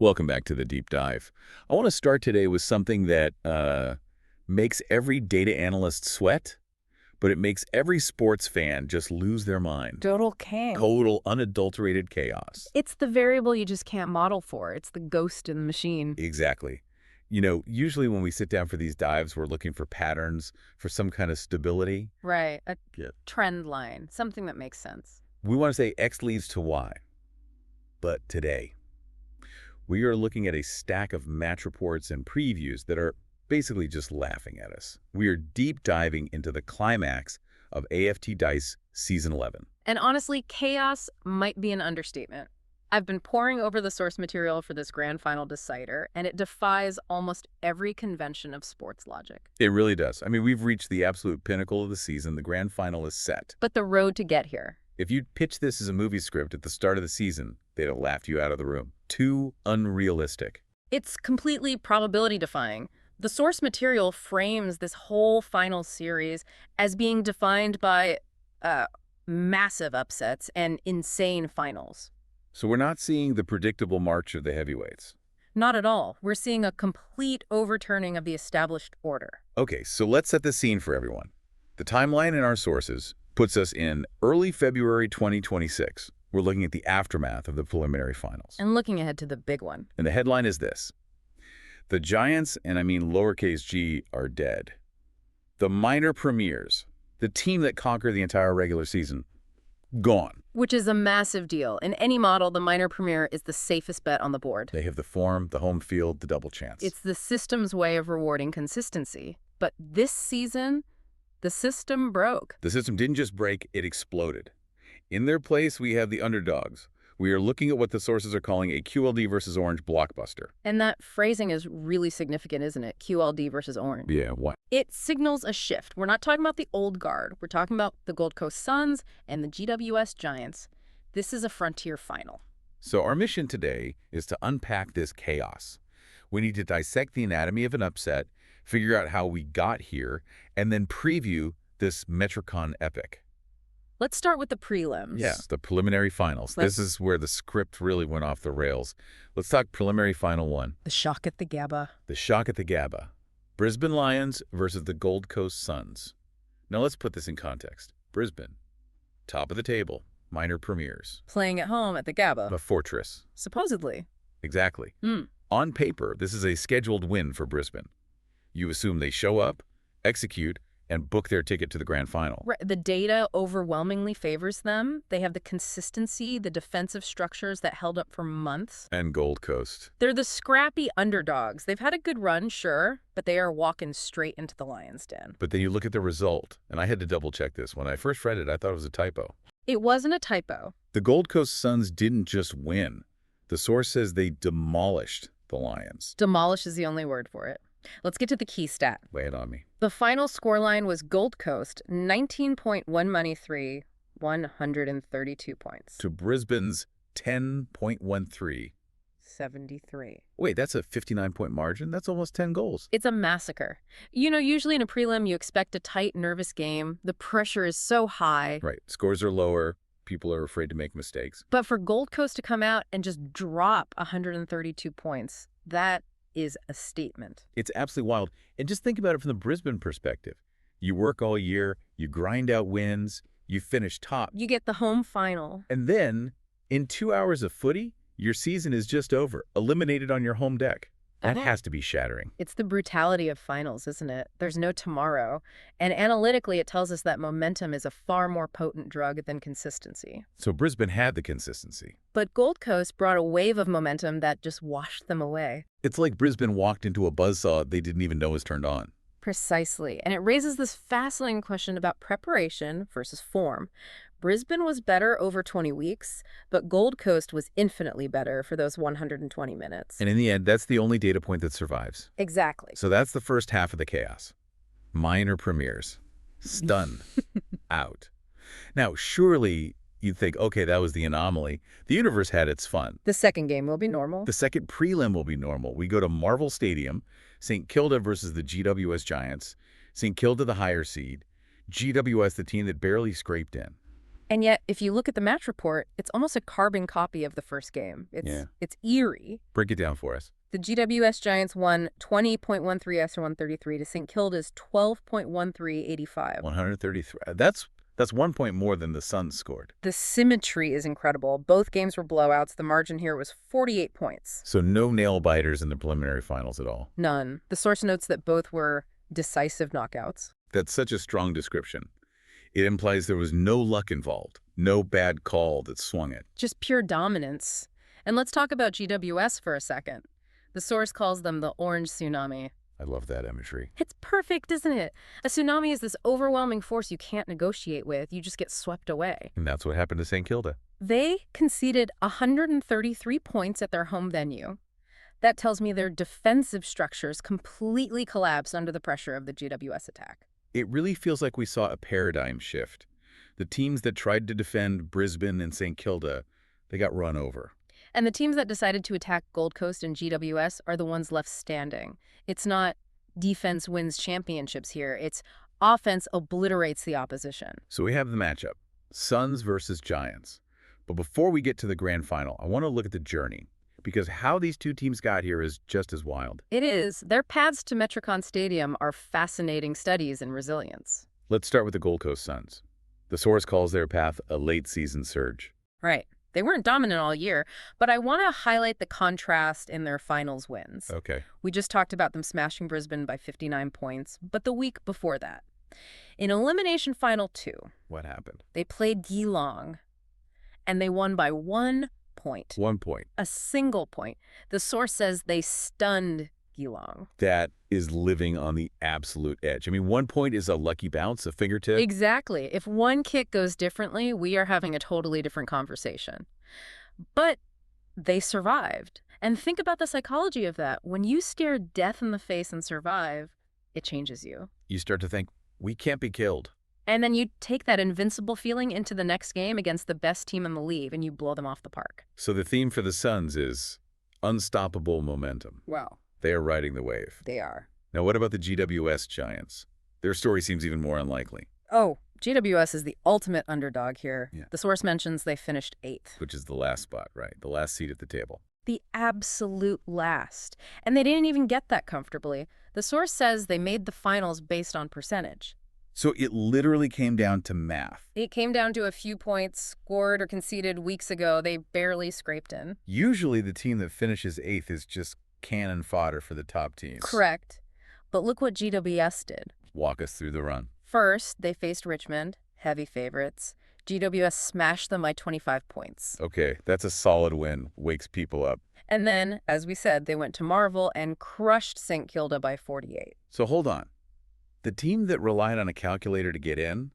Welcome back to the deep dive. I want to start today with something that makes every data analyst sweat, but it makes every sports fan just lose their mind. Total chaos. Total, unadulterated chaos. It's the variable you just can't model for. It's the ghost in the machine. Exactly. You know, usually when we sit down for these dives, we're looking for patterns, for some kind of stability. Right. A trend line. Something that makes sense. We want to say X leads to Y. But today, we are looking at a stack of match reports and previews that are basically just laughing at us. We are deep diving into the climax of AFT Dice Season 11. And honestly, chaos might be an understatement. I've been poring over the source material for this grand final decider, and it defies almost every convention of sports logic. It really does. I mean, we've reached the absolute pinnacle of the season. The grand final is set. But the road to get here. If you'd pitched this as a movie script at the start of the season, they'd have laughed you out of the room. Too unrealistic. It's completely probability defying. The source material frames this whole final series as being defined by massive upsets and insane finals. So we're not seeing the predictable march of the heavyweights. Not at all. We're seeing a complete overturning of the established order. Okay, so let's set the scene for everyone. The timeline in our sources puts us in early February 2026. We're looking at the aftermath of the preliminary finals. And looking ahead to the big one. And the headline is this: the Giants, and I mean lowercase g, are dead. The minor premiers, the team that conquered the entire regular season, gone. Which is a massive deal. In any model, the minor premier is the safest bet on the board. They have the form, the home field, the double chance. It's the system's way of rewarding consistency. But this season, the system broke. The system didn't just break, it exploded. In their place, we have the underdogs. We are looking at what the sources are calling a QLD versus Orange blockbuster. And that phrasing is really significant, isn't it? QLD versus Orange. Yeah, why? It signals a shift. We're not talking about the old guard. We're talking about the Gold Coast Suns and the GWS Giants. This is a frontier final. So our mission today is to unpack this chaos. We need to dissect the anatomy of an upset, figure out how we got here, and then preview this Metricon epic. Let's start with the prelims. Yeah, the preliminary finals. This is where the script really went off the rails. Let's talk preliminary final one. The shock at the Gabba. The shock at the Gabba. Brisbane Lions versus the Gold Coast Suns. Now let's put this in context. Brisbane, top of the table, minor premiers. Playing at home at the Gabba. A fortress. Supposedly. Exactly. On paper, this is a scheduled win for Brisbane. You assume they show up, execute, and book their ticket to the grand final. Right. The data overwhelmingly favors them. They have the consistency, the defensive structures that held up for months. And Gold Coast. They're the scrappy underdogs. They've had a good run, sure, but they are walking straight into the lion's den. But then you look at the result, and I had to double check this. When I first read it, I thought it was a typo. It wasn't a typo. The Gold Coast Suns didn't just win. The source says they demolished the Lions. Demolish is the only word for it. Let's get to the key stat. Lay it on me. The final scoreline was Gold Coast, 19.1 money 3, 132 points. To Brisbane's 10.13. 73. Wait, that's a 59-point margin? That's almost 10 goals. It's a massacre. You know, usually in a prelim, you expect a tight, nervous game. The pressure is so high. Right. Scores are lower. People are afraid to make mistakes. But for Gold Coast to come out and just drop 132 points, that is a statement. It's absolutely wild. And just think about it from the Brisbane perspective. You work all year, you grind out wins, you finish top. You get the home final. And then, in 2 hours of footy, your season is just over, eliminated on your home deck. That has to be shattering. It's the brutality of finals, isn't it? There's no tomorrow. And analytically, it tells us that momentum is a far more potent drug than consistency. So Brisbane had the consistency. But Gold Coast brought a wave of momentum that just washed them away. It's like Brisbane walked into a buzzsaw they didn't even know was turned on. Precisely. And it raises this fascinating question about preparation versus form. Brisbane was better over 20 weeks, but Gold Coast was infinitely better for those 120 minutes. And in the end, that's the only data point that survives. Exactly. So that's the first half of the chaos. Minor premiers. Stunned. Out. Now, surely you'd think, okay, that was the anomaly. The universe had its fun. The second game will be normal. The second prelim will be normal. We go to Marvel Stadium, St Kilda versus the GWS Giants, St Kilda the higher seed, GWS the team that barely scraped in. And yet, if you look at the match report, it's almost a carbon copy of the first game. It's eerie. Break it down for us. The GWS Giants won 20.13 after 133 to St Kilda's 12.1385. 133. That's 1 point more than the Suns scored. The symmetry is incredible. Both games were blowouts. The margin here was 48 points. So no nail-biters in the preliminary finals at all. None. The source notes that both were decisive knockouts. That's such a strong description. It implies there was no luck involved, no bad call that swung it. Just pure dominance. And let's talk about GWS for a second. The source calls them the orange tsunami. I love that imagery. It's perfect, isn't it? A tsunami is this overwhelming force you can't negotiate with. You just get swept away. And that's what happened to St Kilda. They conceded 133 points at their home venue. That tells me their defensive structures completely collapsed under the pressure of the GWS attack. It really feels like we saw a paradigm shift. The teams that tried to defend Brisbane and St Kilda, they got run over. And the teams that decided to attack Gold Coast and GWS are the ones left standing. It's not defense wins championships here. It's offense obliterates the opposition. So we have the matchup, Suns versus Giants. But before we get to the grand final, I want to look at the journey, because how these two teams got here is just as wild. It is. Their paths to Metricon Stadium are fascinating studies in resilience. Let's start with the Gold Coast Suns. The source calls their path a late-season surge. Right. They weren't dominant all year, but I want to highlight the contrast in their finals wins. Okay. We just talked about them smashing Brisbane by 59 points, but the week before that, in Elimination Final 2, What happened? they played Geelong, and they won by 1 point. 1 point. A single point. The source says they stunned Geelong. That is living on the absolute edge. I mean, 1 point is a lucky bounce, a fingertip. Exactly. If one kick goes differently, we are having a totally different conversation. But they survived. And think about the psychology of that. When you stare death in the face and survive, it changes you. You start to think, we can't be killed. And then you take that invincible feeling into the next game against the best team in the league, and you blow them off the park. So the theme for the Suns is unstoppable momentum. Wow. They are riding the wave. They are. Now, what about the GWS Giants? Their story seems even more unlikely. Oh, GWS is the ultimate underdog here. Yeah. The source mentions they finished 8th. Which is the last spot, right? The last seat at the table. The absolute last. And they didn't even get that comfortably. The source says they made the finals based on percentage. So it literally came down to math. It came down to a few points scored or conceded weeks ago. They barely scraped in. Usually the team that finishes 8th is just cannon fodder for the top teams. Correct. But look what GWS did. Walk us through the run. First, they faced Richmond, heavy favorites. GWS smashed them by 25 points. Okay, that's a solid win. Wakes people up. And then, as we said, they went to Marvel and crushed St Kilda by 48. So hold on. The team that relied on a calculator to get in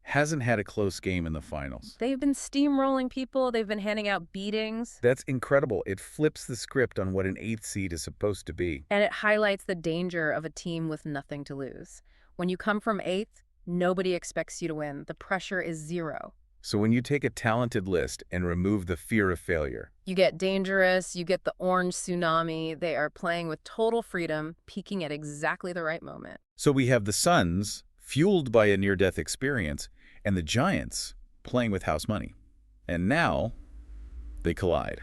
hasn't had a close game in the finals. They've been steamrolling people. They've been handing out beatings. That's incredible. It flips the script on what an 8th seed is supposed to be. And it highlights the danger of a team with nothing to lose. When you come from 8th, nobody expects you to win. The pressure is 0. So when you take a talented list and remove the fear of failure, You get dangerous, you get the orange tsunami. They are playing with total freedom, peaking at exactly the right moment. so we have the Suns, fueled by a near-death experience, and the Giants playing with house money. And now, they collide.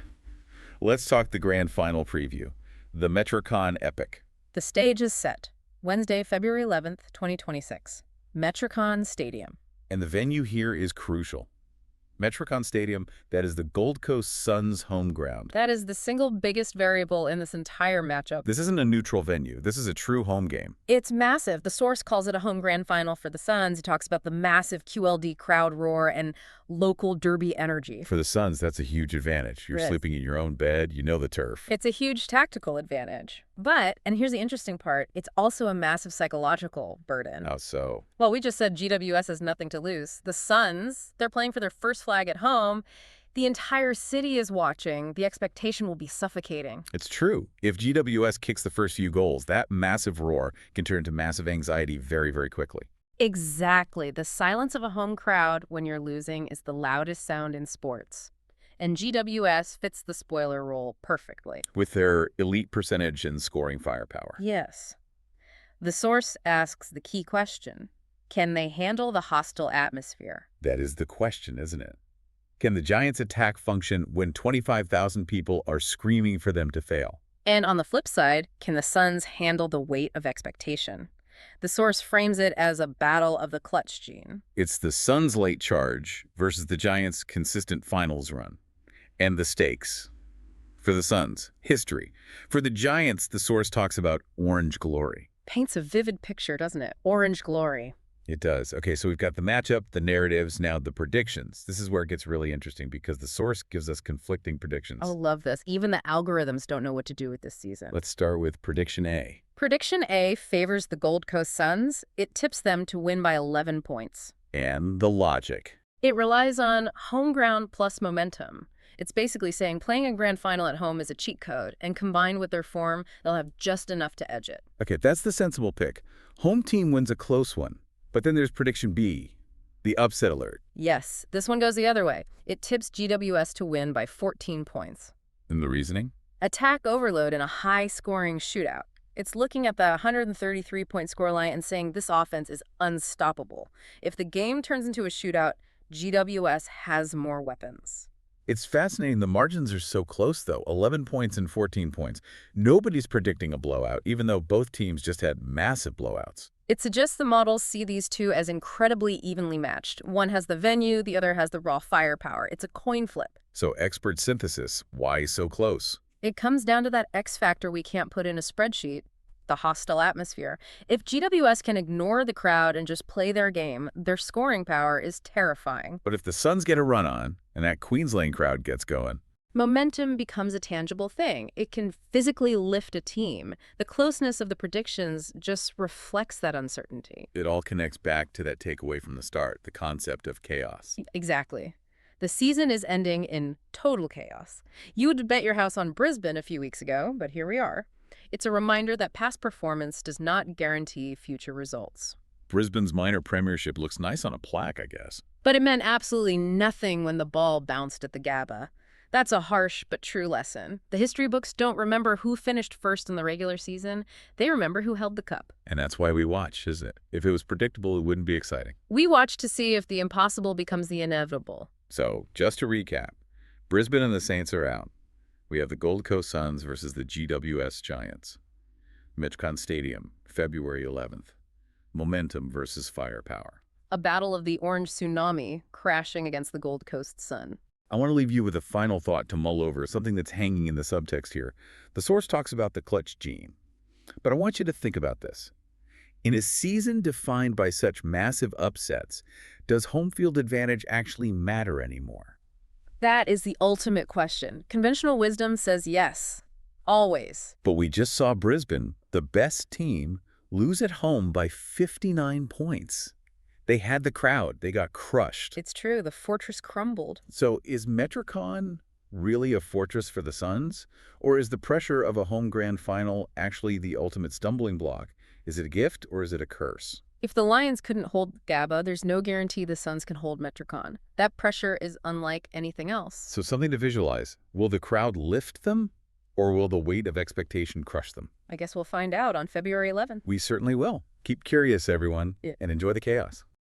Let's talk the grand final preview, the Metricon epic. The stage is set. Wednesday, February 11th, 2026. Metricon Stadium. And the venue here is crucial. Metricon Stadium, that is the Gold Coast Suns' home ground. That is the single biggest variable in this entire matchup. This isn't a neutral venue. This is a true home game. It's massive. The source calls it a home grand final for the Suns. He talks about the massive QLD crowd roar and local derby energy. For the Suns, that's a huge advantage. You're It is. sleeping in your own bed. You know the turf. It's a huge tactical advantage. But, and here's the interesting part, it's also a massive psychological burden. How so? Well, we just said GWS has nothing to lose. The Suns, they're playing for their first flag at home. The entire city is watching. The expectation will be suffocating. It's true. If GWS kicks the first few goals, that massive roar can turn into massive anxiety very, very quickly. Exactly. The silence of a home crowd when you're losing is the loudest sound in sports. And GWS fits the spoiler role perfectly. With their elite percentage and scoring firepower. Yes. The source asks the key question. Can they handle the hostile atmosphere? That is the question, isn't it? Can the Giants' attack function when 25,000 people are screaming for them to fail? And on the flip side, can the Suns handle the weight of expectation? The source frames it as a battle of the clutch gene. It's the Suns' late charge versus the Giants' consistent finals run. And the stakes. For the Suns, history. For the Giants, the source talks about orange glory. Paints a vivid picture, doesn't it? Orange glory. It does. Okay, so we've got the matchup, the narratives, now the predictions. This is where it gets really interesting because the source gives us conflicting predictions. Oh, love this. Even the algorithms don't know what to do with this season. Let's start with prediction A. Prediction A favors the Gold Coast Suns. It tips them to win by 11 points. And the logic. It relies on home ground plus momentum. It's basically saying playing a grand final at home is a cheat code, and combined with their form, they'll have just enough to edge it. Okay, that's the sensible pick. Home team wins a close one. But then there's prediction B, the upset alert. Yes, this one goes the other way. It tips GWS to win by 14 points. And the reasoning? Attack overload in a high-scoring shootout. It's looking at the 133-point scoreline and saying this offense is unstoppable. If the game turns into a shootout, GWS has more weapons. It's fascinating. The margins are so close, though. 11 points and 14 points. Nobody's predicting a blowout, even though both teams just had massive blowouts. It suggests the models see these two as incredibly evenly matched. One has the venue, the other has the raw firepower. It's a coin flip. So expert synthesis, why so close? It comes down to that X factor we can't put in a spreadsheet, the hostile atmosphere. If GWS can ignore the crowd and just play their game, their scoring power is terrifying. But if the Suns get a run on, and that Queens Lane crowd gets going, momentum becomes a tangible thing. It can physically lift a team. The closeness of the predictions just reflects that uncertainty. it all connects back to that takeaway from the start, the concept of chaos. Exactly. The season is ending in total chaos. You would bet your house on Brisbane a few weeks ago, but here we are. It's a reminder that past performance does not guarantee future results. Brisbane's minor premiership looks nice on a plaque, I guess. But it meant absolutely nothing when the ball bounced at the Gabba. That's a harsh but true lesson. The history books don't remember who finished first in the regular season. They remember who held the cup. And that's why we watch, isn't it? If it was predictable, it wouldn't be exciting. We watch to see if the impossible becomes the inevitable. So, just to recap, Brisbane and the Saints are out. We have the Gold Coast Suns versus the GWS Giants. Metricon Stadium, February 11th. Momentum versus firepower. A battle of the orange tsunami crashing against the Gold Coast sun. I want to leave you with a final thought to mull over, something that's hanging in the subtext here. The source talks about the clutch gene. But I want you to think about this. In a season defined by such massive upsets, does home field advantage actually matter anymore? That is the ultimate question. Conventional wisdom says yes. Always. But we just saw Brisbane, the best team, lose at home by 59 points. They had the crowd. They got crushed. It's true. The fortress crumbled. So is Metricon really a fortress for the Suns? Or is the pressure of a home grand final actually the ultimate stumbling block? Is it a gift or is it a curse? If the Lions couldn't hold Gabba, there's no guarantee the Suns can hold Metricon. That pressure is unlike anything else. So something to visualize. Will the crowd lift them or will the weight of expectation crush them? I guess we'll find out on February 11th. We certainly will. Keep curious, everyone, Yeah. and enjoy the chaos.